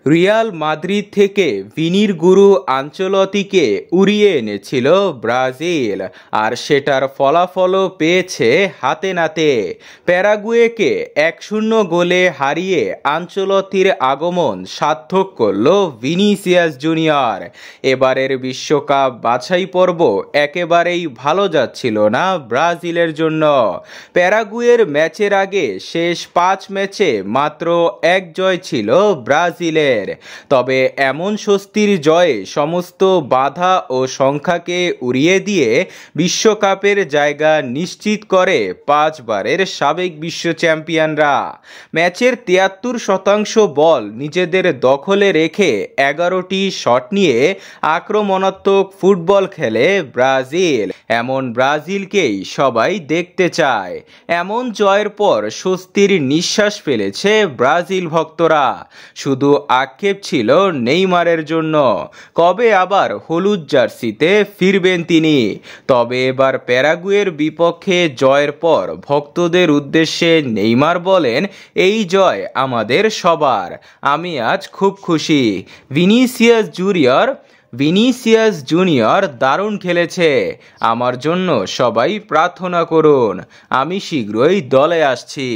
Real Madrid থেকে ভিনির গুরু আনচেলত্তিকে উড়িয়ে এনেছিল ব্রাজিল, আর সেটার ফলাফলও পেয়েছে হাতে নাতে। প্যারাগুয়েকে 1-0 গোলে হারিয়ে আনচেলত্তির আগমন সার্থক করল ভিনিসিয়াস জুনিয়র। এবারের বিশ্বকাপ বাছাই পর্ব একেবারেই ভালো যাচ্ছিল না ব্রাজিলের জন্য। প্যারাগুয়ের ম্যাচের আগে শেষ 5 ম্যাচে মাত্র 1 জয় ছিল ব্রাজিলের। তবে এমন স্বস্তির জয়ে সমস্ত বাধা ও সংখ্যাকে উড়িয়ে দিয়ে বিশ্বকাপের জায়গা নিশ্চিত করে 5 বারের সাবেক বিশ্ব চ্যাম্পিয়নরা। ম্যাচের 73% বল নিজেদের দখলে রেখে 11টি শট নিয়ে আক্রমণাত্মক ফুটবল খেলে ব্রাজিল। এমন ব্রাজিলকেই সবাই দেখতে চায়। এমন জয়ের পর স্বস্তির নিঃশ্বাস ফেলেছে ব্রাজিল ভক্তরা। শুধু আক্ষেপ ছিল নেইমারের জন্য, কবে আবার হলুদ জার্সিতে ফিরবেন তিনি। তবে এবার প্যারাগুয়ের বিপক্ষে জয়ের পর ভক্তদের উদ্দেশ্যে নেইমার বলেন, এই জয় আমাদের সবার, আমি আজ খুব খুশি। ভিনিসিয়াস জুনিয়র দারুণ খেলেছে, আমার জন্য সবাই প্রার্থনা করুন, আমি শীঘ্রই দলে আসছি।